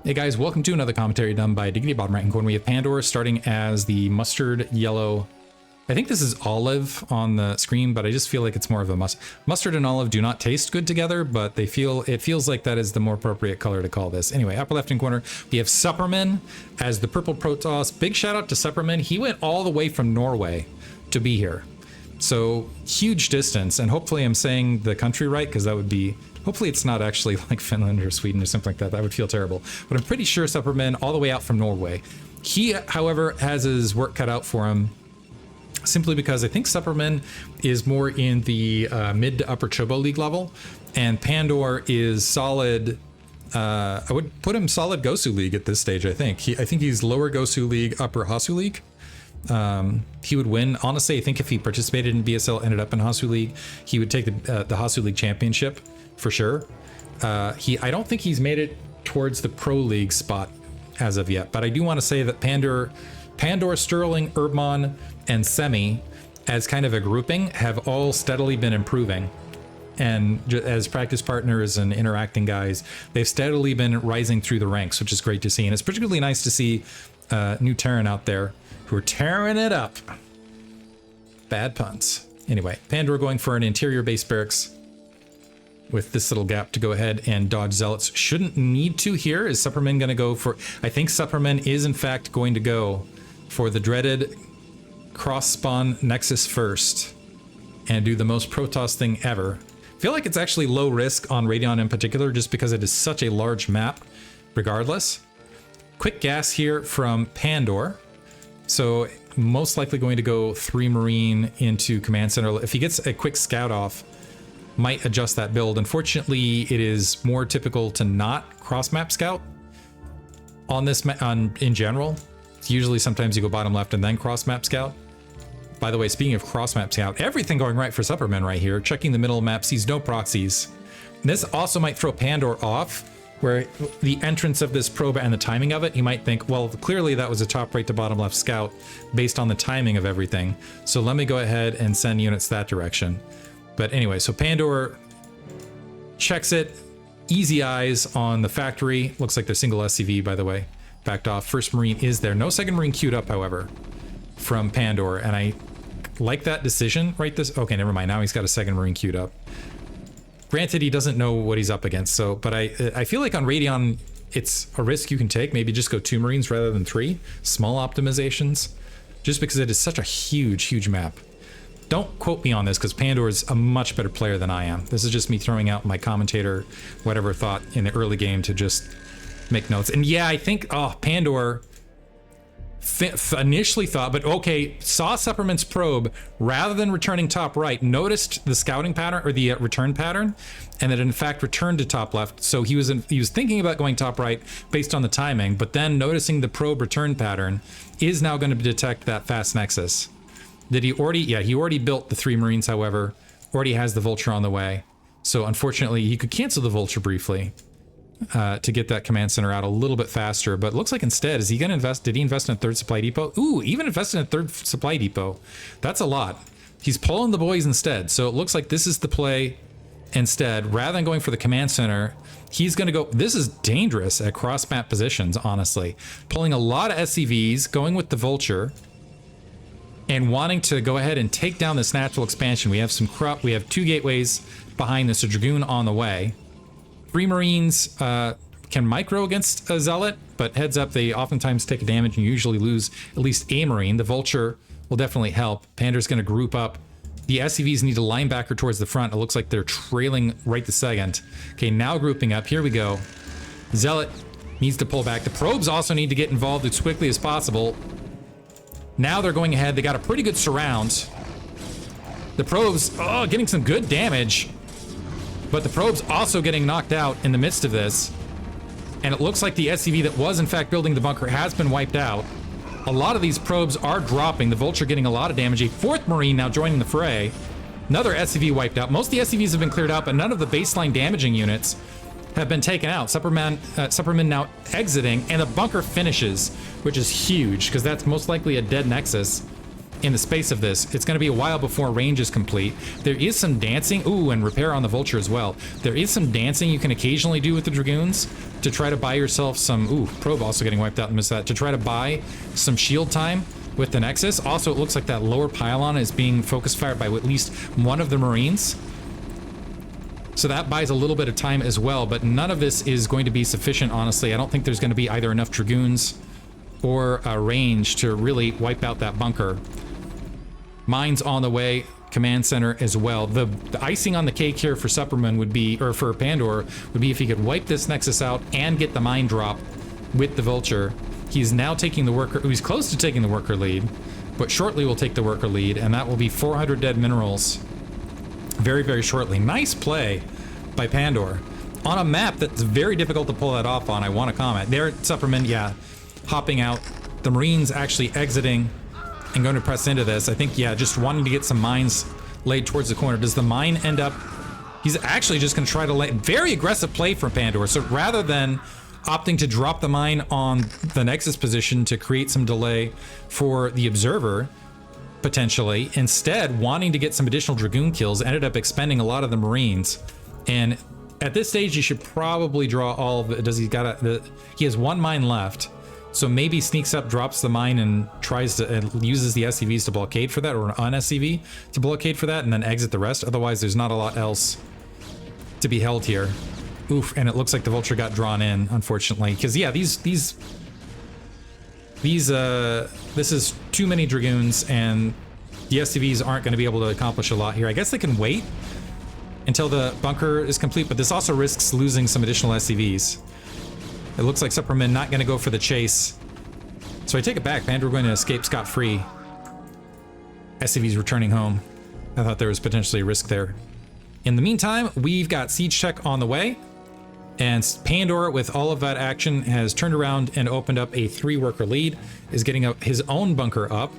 Hey guys, welcome to another commentary done by Diggity bottom right hand corner. We have Pandor starting as the mustard yellow. I think this is olive on the screen, but I just feel like it's more of a mustard and olive do not taste good together, but it feels like that is the more appropriate color to call this. Anyway, upper left hand corner, we have Supperman as the purple Protoss. Big shout out to Supperman. He went all the way from Norway to be here. So huge distance, and hopefully I'm saying the country right, because that would be, hopefully it's not actually like Finland or Sweden or something like that. That would feel terrible. But I'm pretty sure Supperman all the way out from Norway. He, however, has his work cut out for him, simply because I think Supperman is more in the mid to upper Chobo League level, and Pandor is solid. I would put him solid Gosu League at this stage. I think he's lower Gosu League, upper Hasu League. He would win. Honestly, I think if he participated in BSL, ended up in Hasu League, he would take the Hasu League championship for sure. I don't think he's made it towards the Pro League spot as of yet, but I do want to say that Pandor, Sterling, Urbmon, and Semi, as kind of a grouping, have all steadily been improving. And as practice partners and interacting guys, they've steadily been rising through the ranks, which is great to see. And it's particularly nice to see new Terran out there who are tearing it up. Bad puns. Anyway, Pandor going for an interior base barracks with this little gap to go ahead and dodge Zealots. Shouldn't need to here. Is Supperman going to go for... I think Supperman is in fact going to go for the dreaded cross-spawn Nexus first and do the most Protoss thing ever. I feel like it's actually low risk on Radion in particular, just because it is such a large map regardless. Quick gas here from Pandor. So most likely going to go 3 Marine into Command Center. If he gets a quick scout off, might adjust that build. Unfortunately, it is more typical to not cross-map scout on this in general. It's usually sometimes you go bottom left and then cross-map scout. By the way, speaking of cross-map scout, everything going right for Supperman right here. Checking the middle map, sees no proxies. And this also might throw Pandor off, where the entrance of this probe and the timing of it, he might think, well, clearly that was a top right to bottom left scout based on the timing of everything. So let me go ahead and send units that direction. But anyway, so Pandor checks it. Easy eyes on the factory. Looks like they're single SCV, by the way. Backed off. First Marine is there. No second Marine queued up, however, from Pandor. And I like that decision right this. Okay, never mind. Now he's got a second Marine queued up. Granted, he doesn't know what he's up against, so, but I feel like on Radion, it's a risk you can take. Maybe just go 2 Marines rather than 3. Small optimizations, just because it is such a huge, huge map. Don't quote me on this, because Pandor is a much better player than I am. This is just me throwing out my commentator, whatever thought in the early game to just make notes. And yeah, I think, Pandor initially thought, but okay, saw Supperman's probe rather than returning top right, noticed the scouting pattern or the return pattern, and that in fact returned to top left. So he was thinking about going top right based on the timing, but then noticing the probe return pattern is now going to detect that fast nexus. Did he already? Yeah, he already built the 3 Marines, however, already has the Vulture on the way. So unfortunately, he could cancel the Vulture briefly to get that command center out a little bit faster, but it looks like instead, is he going to invest? Did he invest in a 3rd supply depot? Ooh, even invested in a 3rd supply depot. That's a lot. He's pulling the boys instead. So it looks like this is the play instead. Rather than going for the command center, he's going to go, this is dangerous at cross map positions, honestly. Pulling a lot of SCVs, going with the Vulture, and wanting to go ahead and take down this natural expansion. We have some crop, we have 2 gateways behind this, a Dragoon on the way. 3 Marines can micro against a Zealot, but heads up, they oftentimes take damage and usually lose at least a Marine. The Vulture will definitely help. Pandor's going to group up. The SCVs need a linebacker towards the front. It looks like they're trailing right this second. Okay, now grouping up. Here we go. Zealot needs to pull back. The probes also need to get involved as quickly as possible. Now they're going ahead. They got a pretty good surround. The probes, getting some good damage. But the probe's also getting knocked out in the midst of this. And it looks like the SCV that was in fact building the bunker has been wiped out. A lot of these probes are dropping. The Vulture getting a lot of damage. A 4th Marine now joining the fray. Another SCV wiped out. Most of the SCVs have been cleared out, but none of the baseline damaging units have been taken out. Supperman now exiting, and the bunker finishes, which is huge, because that's most likely a dead Nexus. in the space of this. It's going to be a while before range is complete. There is some dancing. Ooh, and repair on the vulture as well. There is some dancing you can occasionally do with the dragoons to try to buy yourself some... Ooh, probe also getting wiped out and missed that. To try to buy some shield time with the Nexus. Also, it looks like that lower pylon is being focus fired by at least one of the Marines. So that buys a little bit of time as well, but none of this is going to be sufficient, honestly. I don't think there's going to be either enough dragoons or a range to really wipe out that bunker. Mines on the way, command center as well. The icing on the cake here for Supperman would be, or for Pandor, would be if he could wipe this Nexus out and get the mine drop with the Vulture. He's now taking the worker, he's close to taking the worker lead, but shortly will take the worker lead, and that will be 400 dead minerals very, very shortly. Nice play by Pandor. On a map that's very difficult to pull that off on, I want to comment. There, Supperman, yeah, hopping out. The Marines actually exiting and going to press into this. I think, yeah, just wanting to get some mines laid towards the corner. Does the mine end up... He's actually just going to try to lay... Very aggressive play from Pandor. So rather than opting to drop the mine on the Nexus position to create some delay for the Observer, potentially, instead wanting to get some additional Dragoon kills, ended up expending a lot of the Marines. And at this stage, you should probably draw all of it. Does he got a... He has one mine left. So maybe sneaks up, drops the mine, and tries to uses the SCVs to blockade for that, or an SCV to blockade for that, and then exit the rest. Otherwise, there's not a lot else to be held here. Oof, and it looks like the Vulture got drawn in, unfortunately, because yeah, this is too many Dragoons, and the SCVs aren't going to be able to accomplish a lot here. I guess they can wait until the bunker is complete, but this also risks losing some additional SCVs. It looks like Supperman not going to go for the chase. So I take it back. Pandor going to escape scot-free. SCV's returning home. I thought there was potentially a risk there. In the meantime, we've got Siege Check on the way. And Pandor, with all of that action, has turned around and opened up a 3-worker lead. Is getting up his own bunker up.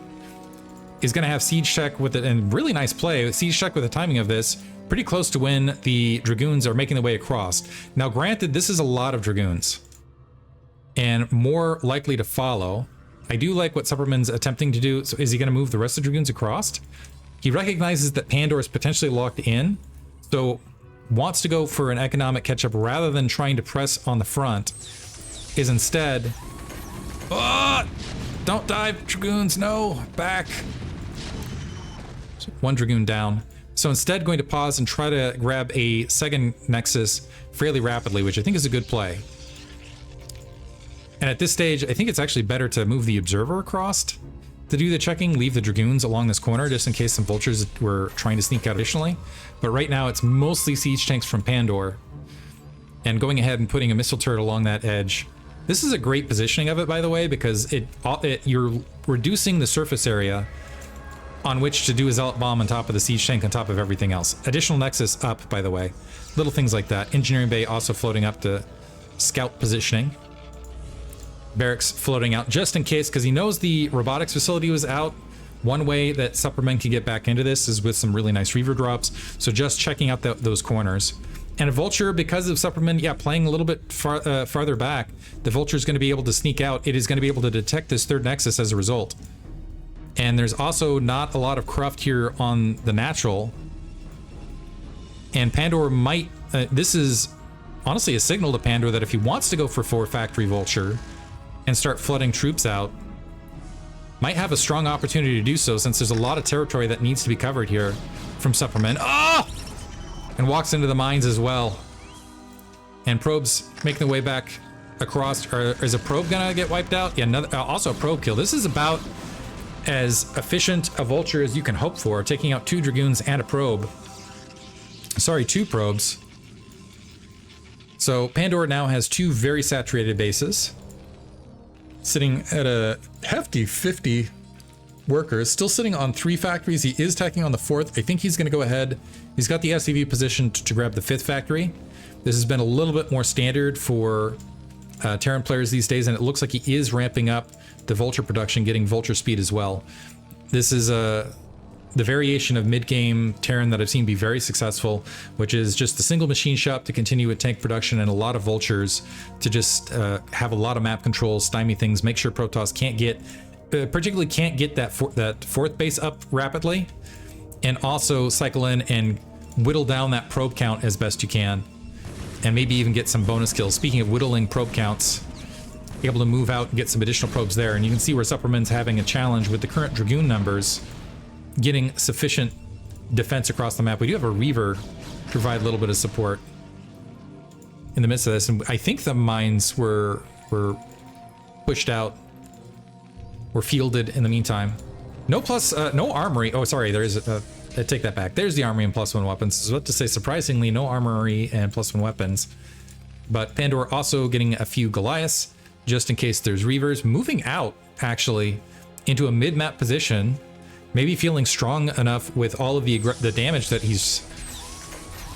Is going to have Siege Check with it. And really nice play. Siege Check with the timing of this. Pretty close to when the Dragoons are making their way across. Now, granted, this is a lot of Dragoons. And more likely to follow. I do like what Supperman's attempting to do. So is he going to move the rest of the Dragoons across? He recognizes that Pandor is potentially locked in, so wants to go for an economic catch-up rather than trying to press on the front. Is instead... Oh! Don't dive, Dragoons, no! Back! So 1 Dragoon down. So instead going to pause and try to grab a second Nexus fairly rapidly, which I think is a good play. And at this stage, I think it's actually better to move the Observer across to do the checking, leave the Dragoons along this corner, just in case some Vultures were trying to sneak out additionally. But right now, it's mostly siege tanks from Pandor. And going ahead and putting a missile turret along that edge. This is a great positioning of it, by the way, because you're reducing the surface area on which to do a Zealot Bomb on top of the siege tank on top of everything else. Additional Nexus up, by the way. Little things like that. Engineering Bay also floating up to scout positioning. Barracks floating out just in case, because he knows the robotics facility was out. One way that Supperman can get back into this is with some really nice Reaver drops, so just checking out those corners. And a Vulture, because of Supperman, yeah, playing a little bit farther back, the Vulture is going to be able to sneak out. It is going to be able to detect this 3rd Nexus as a result. And there's also not a lot of cruft here on the natural. And Pandor might... this is honestly a signal to Pandor that if he wants to go for 4 Factory Vulture and start flooding troops out, might have a strong opportunity to do so, since there's a lot of territory that needs to be covered here from Supperman. Oh! And walks into the mines as well. And probes making their way back across. Or is a probe gonna get wiped out? Yeah, another, also a probe kill. This is about as efficient a Vulture as you can hope for, taking out 2 Dragoons and a probe. Sorry, 2 probes. So Pandor now has 2 very saturated bases, sitting at a hefty 50 workers, still sitting on 3 factories. He is tacking on the 4th. I think he's going to go ahead. He's got the SCV positioned to grab the 5th factory. This has been a little bit more standard for Terran players these days, and it looks like he is ramping up the Vulture production, getting Vulture speed as well. This is the variation of mid-game Terran that I've seen be very successful, which is just a single machine shop to continue with tank production and a lot of Vultures to just have a lot of map controls, stymie things, make sure Protoss can't get particularly can't get that fourth base up rapidly, and also cycle in and whittle down that probe count as best you can, and maybe even get some bonus kills. Speaking of whittling probe counts, able to move out and get some additional probes there, and you can see where Supperman's having a challenge with the current Dragoon numbers, getting sufficient defense across the map. We do have a Reaver to provide a little bit of support in the midst of this, and I think the mines were pushed out, were fielded in the meantime. No armory. Oh, sorry, there is I take that back. There's the armory and +1 weapons. I was about to say, surprisingly, no armory and +1 weapons. But Pandor also getting a few Goliaths, just in case there's Reavers. Moving out, actually, into a mid-map position. Maybe feeling strong enough with all of the damage that he's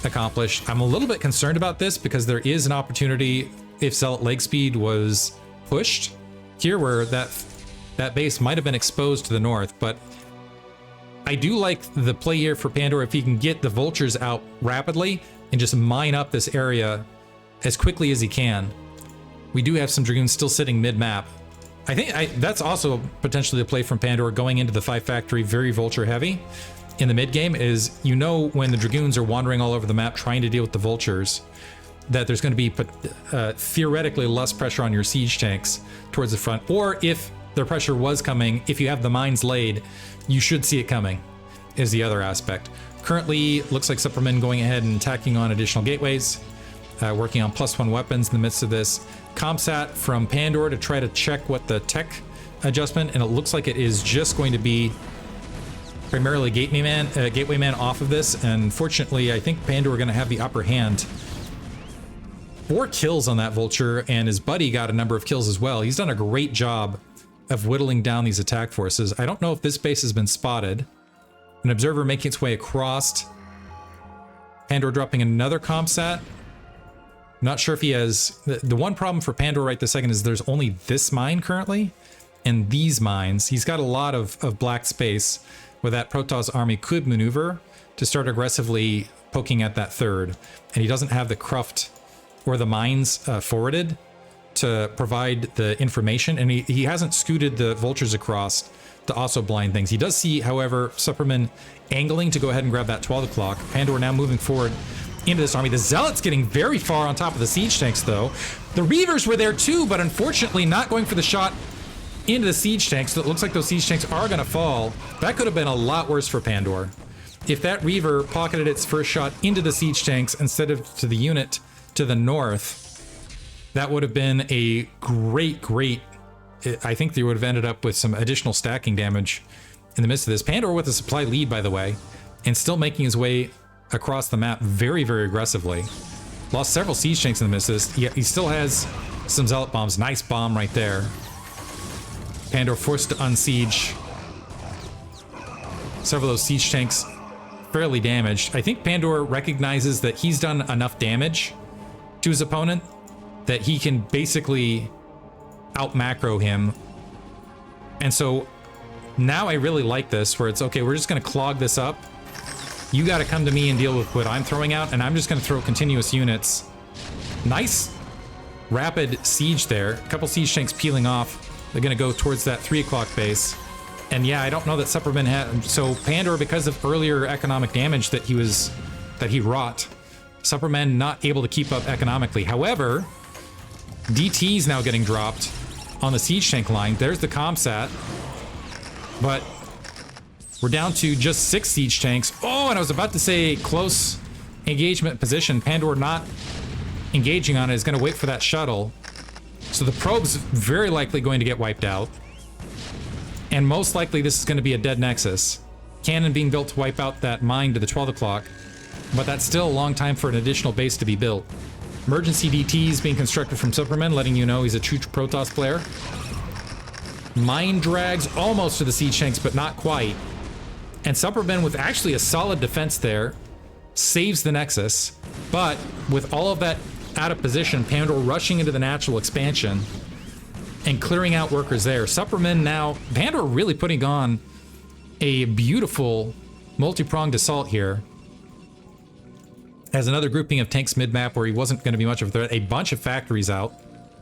accomplished. I'm a little bit concerned about this because there is an opportunity if Zealot leg speed was pushed here, where that base might have been exposed to the north, but I do like the play here for Pandor if he can get the vultures out rapidly and just mine up this area as quickly as he can. We do have some Dragoons still sitting mid-map. I think that's also potentially the play from Pandor going into the 5 factory very vulture heavy in the mid-game. Is, you know, when the Dragoons are wandering all over the map trying to deal with the vultures, that there's going to be theoretically less pressure on your siege tanks towards the front, or if their pressure was coming, if you have the mines laid, you should see it coming, is the other aspect. Currently, looks like Supperman going ahead and tacking on additional gateways, working on +1 weapons in the midst of this. Comsat from Pandor to try to check what the tech adjustment, and it looks like it is just going to be primarily Gateway Man off of this, and fortunately, I think Pandor are going to have the upper hand. 4 kills on that vulture, and his buddy got a number of kills as well. He's done a great job of whittling down these attack forces. I don't know if this base has been spotted. An observer making its way across. Pandor dropping another Comsat. Not sure if he has... The one problem for Pandor right this second is there's only this mine currently, and these mines. He's got a lot of black space where that Protoss army could maneuver to start aggressively poking at that third. And he doesn't have the Cruft or the mines forwarded to provide the information, and he hasn't scooted the vultures across to also blind things. He does see, however, Supperman angling to go ahead and grab that 12 o'clock. Pandor now moving forward into this army. The Zealots getting very far on top of the siege tanks, though. The Reavers were there too, but unfortunately not going for the shot into the siege tanks. So it looks like those siege tanks are going to fall. That could have been a lot worse for Pandor. If that Reaver pocketed its first shot into the siege tanks instead of to the unit to the north, that would have been a great... I think they would have ended up with some additional stacking damage in the midst of this. Pandor with a supply lead, by the way, and still making his way across the map very aggressively. Lost several siege tanks in the midst of this. He still has some Zealot bombs. Nice bomb right there. Pandor forced to unsiege several of those siege tanks, fairly damaged. I think Pandor recognizes that he's done enough damage to his opponent that he can basically out macro him. And so now I really like this, where it's okay, we're just going to clog this up. You got to come to me and deal with what I'm throwing out, and I'm just going to throw continuous units. Nice rapid siege there. A couple siege tanks peeling off. They're going to go towards that 3 o'clock base. And yeah, I don't know that Supperman had... So Pandor, because of earlier economic damage that he wrought, Supperman not able to keep up economically. However, DT is now getting dropped on the siege tank line. There's the Comsat. But we're down to just 6 siege tanks. Oh, and I was about to say close engagement position. Pandor not engaging on it, is going to wait for that shuttle. So the probe's very likely going to get wiped out. And most likely this is going to be a dead nexus. Cannon being built to wipe out that mine to the 12 o'clock. But that's still a long time for an additional base to be built. Emergency DTs being constructed from Supperman, letting you know he's a true Protoss player. Mine drags almost to the siege tanks, but not quite. And Supperman, with actually a solid defense there, saves the Nexus. But with all of that out of position, Pandor rushing into the natural expansion and clearing out workers there. Supperman now, Pandor really putting on a beautiful multi-pronged assault here. Has another grouping of tanks mid-map where he wasn't going to be much of a threat. A bunch of factories out.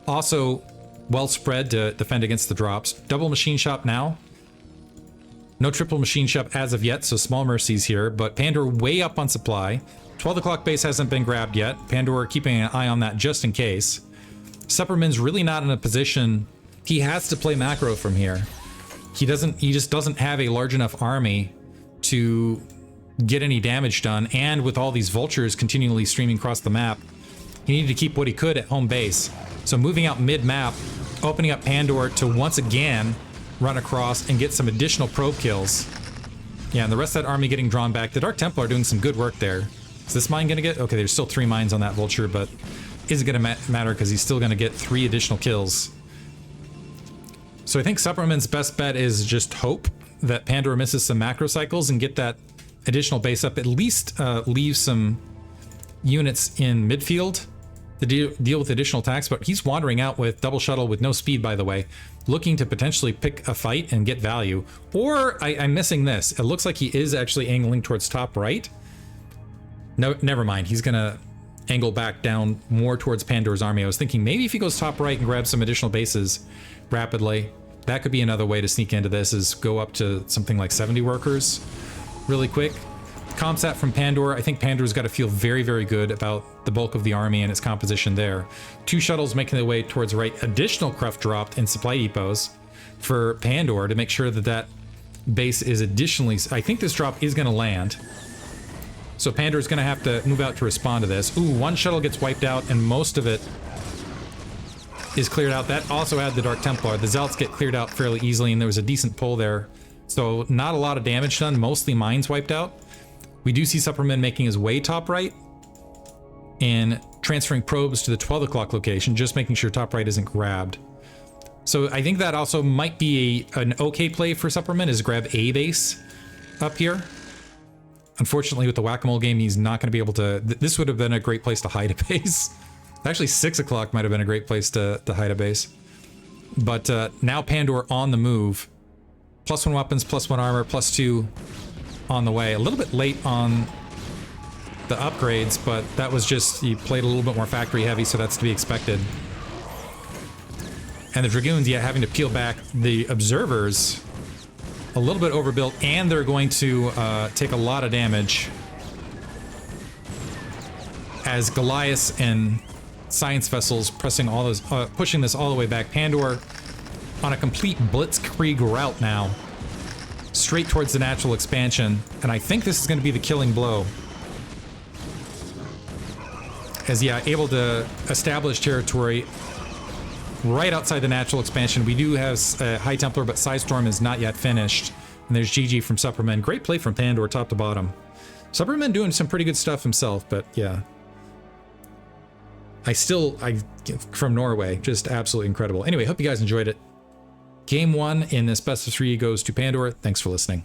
Also well spread to defend against the drops. Double machine shop now. No triple machine shop as of yet, so small mercies here, but Pandor way up on supply. 12 o'clock base hasn't been grabbed yet. Pandor keeping an eye on that just in case. Supperman's really not in a position. He has to play macro from here. He just doesn't have a large enough army to get any damage done, and with all these vultures continually streaming across the map, he needed to keep what he could at home base. So moving out mid-map, opening up Pandor to once again run across and get some additional probe kills. Yeah, and the rest of that army getting drawn back. The Dark Templar are doing some good work there. Is this mine gonna get? Okay, there's still 3 mines on that vulture, but isn't gonna matter because he's still gonna get 3 additional kills. So I think Supperman's best bet is just hope that Pandor misses some macro cycles and get that additional base up. At least leave some units in midfield to deal with additional attacks, but he's wandering out with double shuttle with no speed, by the way, looking to potentially pick a fight and get value. Or I'm missing this. It looks like he is actually angling towards top right. No, never mind. He's gonna angle back down more towards Pandor's army. I was thinking maybe if he goes top right and grabs some additional bases rapidly, that could be another way to sneak into this, is go up to something like 70 workers really quick. Comsat from Pandor. I think Pandor's got to feel very, very good about the bulk of the army and its composition there. 2 shuttles making their way towards right. Additional cruft dropped in supply depots for Pandor to make sure that that base is additionally... I think this drop is going to land. So Pandor's going to have to move out to respond to this. Ooh, 1 shuttle gets wiped out and most of it is cleared out. That also had the Dark Templar. The Zealots get cleared out fairly easily and there was a decent pull there. So not a lot of damage done, mostly mines wiped out. We do see Supperman making his way top right and transferring probes to the 12 o'clock location, just making sure top right isn't grabbed. So I think that also might be an okay play for Supperman, is grab a base up here. Unfortunately, with the whack-a-mole game, he's not going to be able to... This would have been a great place to hide a base. Actually, 6 o'clock might have been a great place to hide a base. But now Pandor on the move. +1 weapons, +1 armor, +2 on the way. A little bit late on the upgrades, but that was just, he played a little bit more factory heavy, so that's to be expected. And the Dragoons, yeah, having to peel back the observers, a little bit overbuilt, and they're going to take a lot of damage as Goliaths and science vessels pressing all those, pushing this all the way back. Pandor on a complete blitzkrieg route now, straight towards the natural expansion, and I think this is going to be the killing blow. As, yeah, able to establish territory right outside the natural expansion. We do have High Templar, but Sidestorm is not yet finished. And there's GG from Supperman. Great play from Pandor, top to bottom. Supperman doing some pretty good stuff himself, but yeah. From Norway, just absolutely incredible. Anyway, hope you guys enjoyed it. Game 1 in this best of 3 goes to Pandor. Thanks for listening.